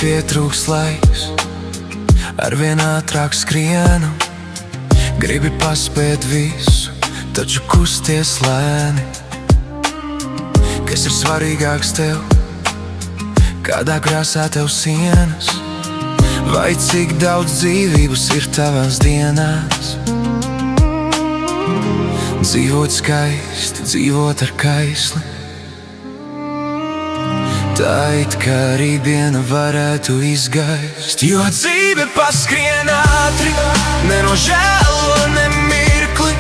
pietrūks laiks, arvien ātrāk skrienu. Gribi paspēt visu, taču kusties lēni. Kas ir svarīgāks tev? Kādā krāsā tev sienas? Vai cik daudz dzīvības ir tavās dienās? Dzīvot skaisti, dzīvot ar kaisli, tā it kā rītdiena varētu izgaist. Jo dzīve paskrien ātri, nenožēlo ne mirkli.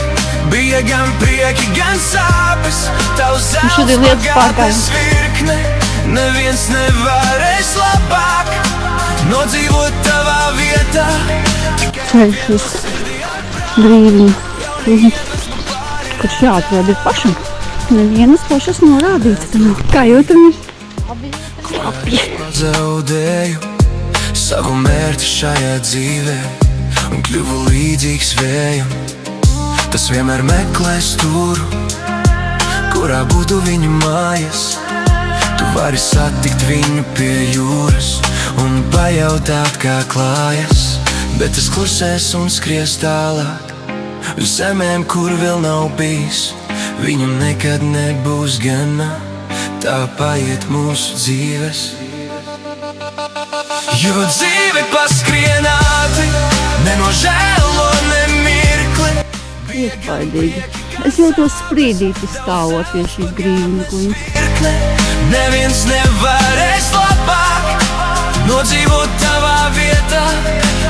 Bija gan prieki, gan sāpes, tavs zelts pagātnes virkne. Neviens nevarēs labāk nodzīvot tavā vietā. Ceļš uz brīvību, kurš jāatrod ir pašam. Nevienas pašas norādīts. Kā jūtamies? Pazaudēju savu mērķi šajā dzīvē un kļuvu līdzīgs vējam. Tas vienmēr meklē stūru, kurā būtu viņa mājas. Tu vari satikt viņu pie jūras un pajautāt, kā klājas. Bet es klusēs un skries tālāk uz zemēm, kur vēl nav bijis. Viņam nekad nebūs gana, tā paiet mūsu dzīves. Jo dzīve paskrien ātri, nenožēlo ne mirkli. Iespaidīgi. Es jūtos sprīdīti stāvot pie šīs grīvņa. Neviens nevarēs labāk nodzīvot tavā vietā.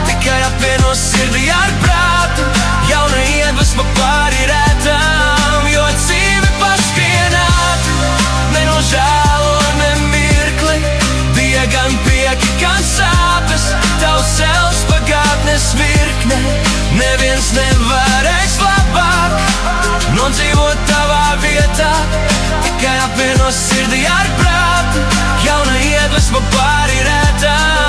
Tikai apvieno sirdī ar prātu, jauna iedvesma pāri rētām. Jo dzīve paskrien ātri, nenožēlo ne mirkli. Bija gan prieki, gan sāpes, tavs zelts pagātnes virkne. Neviens nevarēs labāk nodzīvot tavā vietā. Tikai apvieno sirdī ar prātu, jauna iedvesma pāri rētām.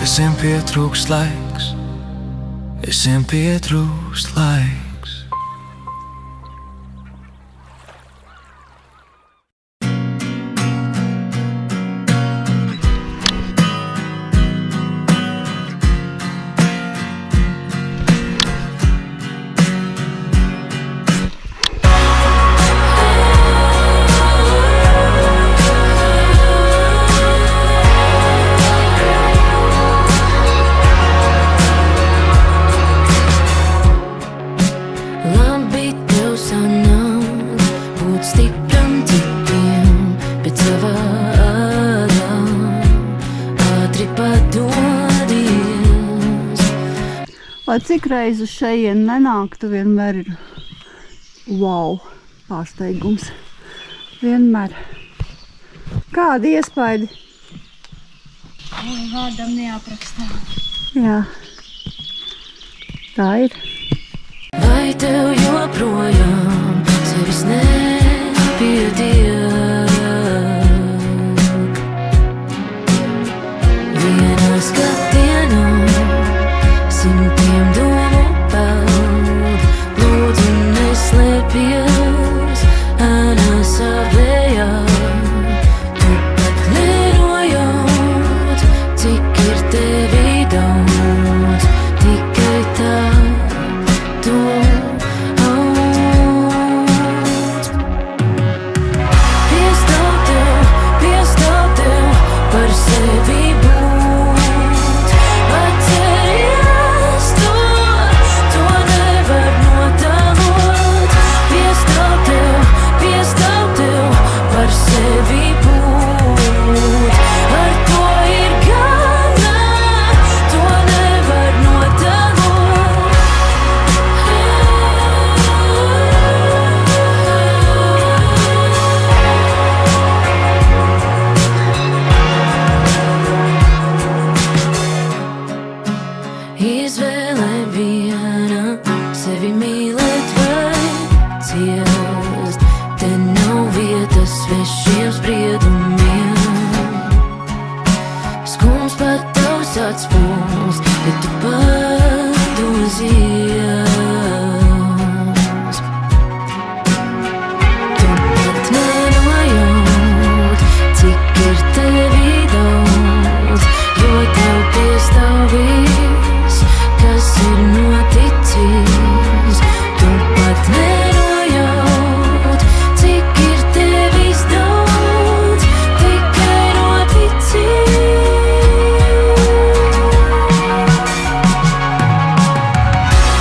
Visiem pietrūkst laiks, visiem pietrūkst laiks. Lai cik reiz uz šejien nenāktu, vienmēr ir wow, pārsteigums. Vienmēr. Kādi iespaidi? Vārdam neaprakstā. Jā. Tā ir. Vai tev joprojām sevis nepietiek? Vienā skatienā simtiem domu peld. Lūdzu neslēpies ēnā savējā. Tu pat nerojot, cik ir tevi daudz. Tikai tā, tu, atspūst, ja tu padosies. Tu pat nenojūt, cik ir tevi daudz, jo tev piestāv viss, kas ir noticis. Tu pat nenojūt, cik ir tevis daudz, tikai noticis.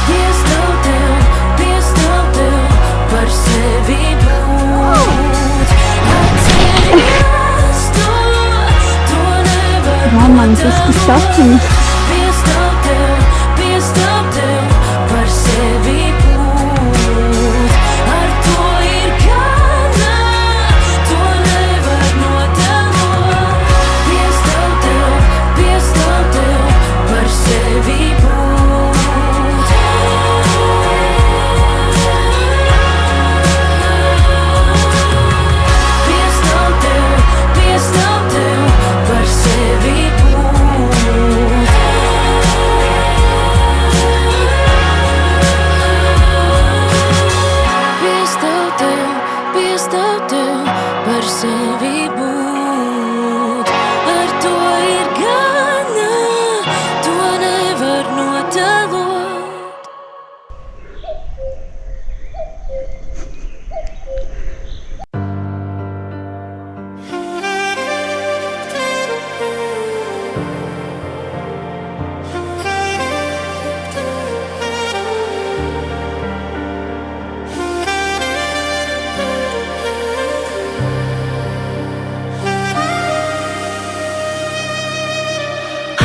Piestāv tev par sevi būt. Atceries to nevar Romantiskas sapņus. Piestāv tev par sevi būt. Ar to ir gana, to nevar notēlot. Piestāv tev par sevi būt. Piestāv tev par sevi būt. Piestāv tev par sevi būt. Ar to ir gana, to nevar notēlot.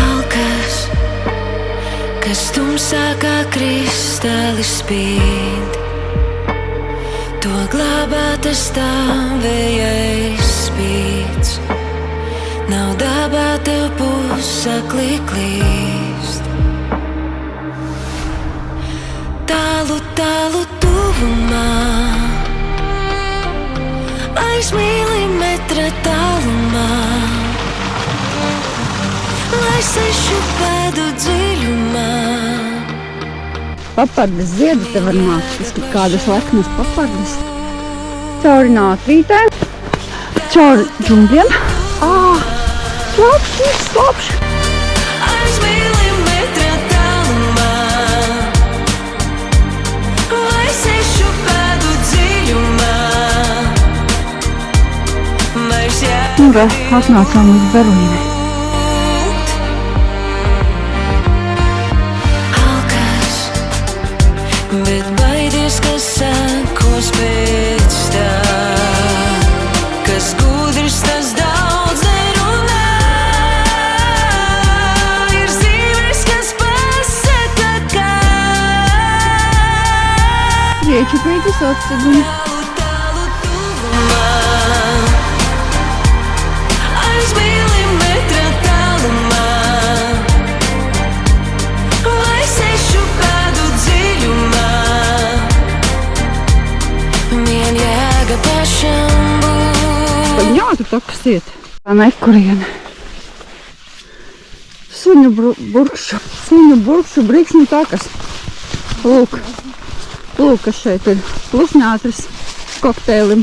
Alkas, kas tumsā kā kristāli spīd, to glābā tas stāvējais spīds. Nav dabā tev pusakli klīst. Tālu, tālu tuvumā, aiz milimetra tālumā, lai sešu pēdu dziļumā. Papardes ziedu te var nākt, tas tik kādas leknas papardes. Cauri nātrītē, cauri džungļiem. Slapš. Aiz milimetra tālumā, lai sešu pēdu dziļumā. Mēs Nu, re, atnācām uz Berlīni. Alkas, bet baidies, kas sekos pēc tā. Kas gudrs, tas daudz nerunā. Ir zīmes, kas pasaka, kā. Rieču pītis atseguņi. Tālu tuvumā, aiz milimetra tālumā, lai sešu pēdu dziļumā. Vien jēga pašam būt. Paņātu takas iet. Tā nekuriene. Suņu burkšu brīkšņu takas. Lūk, kas šeit ir. Plusņātris kokteilim.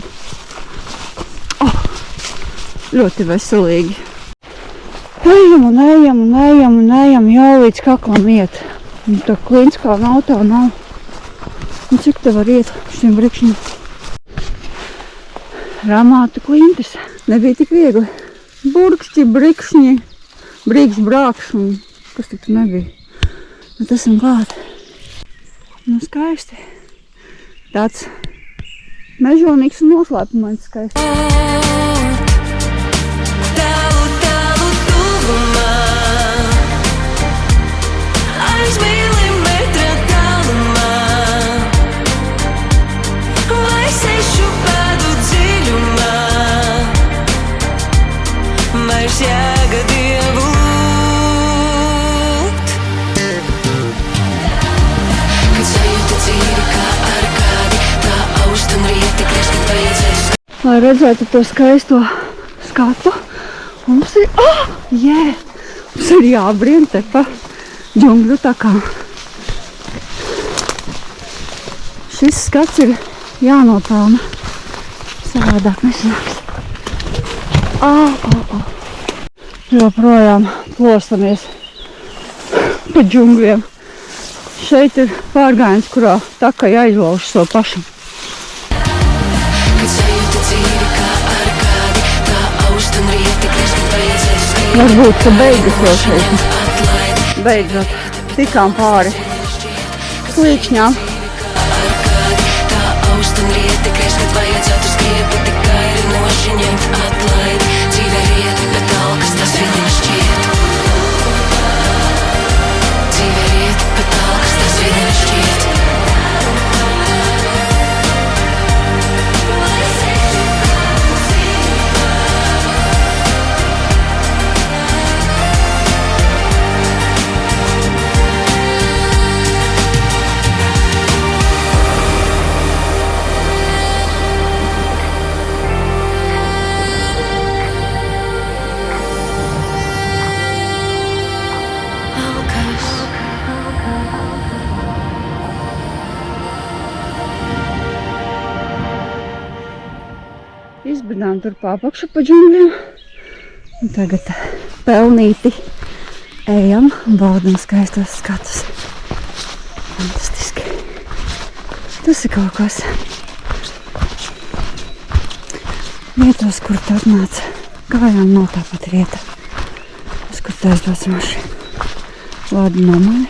Ļoti veselīgi. Ejam, jau līdz kaklam iet. Un tā klints kā nav, tā nav. Un cik te var iet šiem brikšņiem? Ramātu klintis. Nebija tik viegli. Burkšķi, brikšņi, brīks, brākš un kas tik tu nebija. Bet esam klāt. Nu skaisti. Tāds mežonīgs un noslēpumains skaisti. Tālu, tālu tuvumā, aiz milimetra tālumā, lai sešu pēdu dziļumā. Mēs jēga Dievu lūgt. Kad sajūta dzīvi kā ar kādi, tā aust un rieti krest, kad vajadzēs. Lai redzētu to skaisto skatu, mums ir, Mums ir jābrien te pa džungļu takām. Šis skats ir jānopelna. Savādāk nesanāks. Joprojām plostamies pa džungļiem. Šeit ir pārgājiens, kurā taka jāizlauž so pašam. Kad sajūta dzīvi kā ar kādi, tā aust un rieti krist, vajadzēs skriet. Varbūt, ka beigas jau šeit. Atlaid, Beidzot, tikām pāri slīkšņām. ar kādi, tā aust un rieti krist, vajadzētu skriet, bet tikai ir nošiņemt. Atlaid, dzīve riet, bet alkas tas viņam šķiet. Dzīve riet, bet alkas tas viņam šķiet. Alkas. Izbridām tur pārpakšu pa džungļiem. Un tagad pelnīti ejam un baudam skaistos skatus. Fantastiski. Tas ir kaut kas. Vietos, kur tu atnāc kājām, nav tāpat vieta. Uz kur tu aizdodas mašīnu. Vārdi nav mani,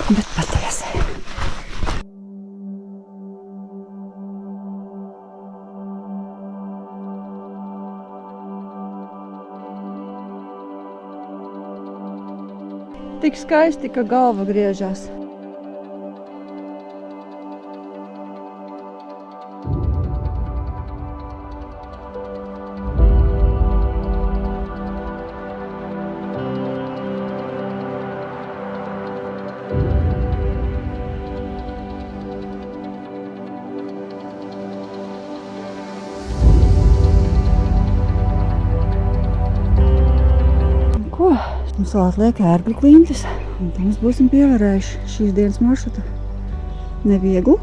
bet patiesi. Tik skaisti, ka galva griežās. Ko? Mums vēl atliek ērgļu klintis, un tad mēs būsim pievērējuši šīs dienas maršrutu. Nevieglu,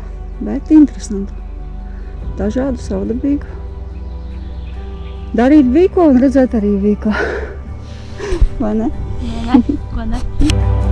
bet interesantu. Dažādu, savdabīgu. Darīt bija ko un redzēt arī bija ko. Vai ne? Ko ne?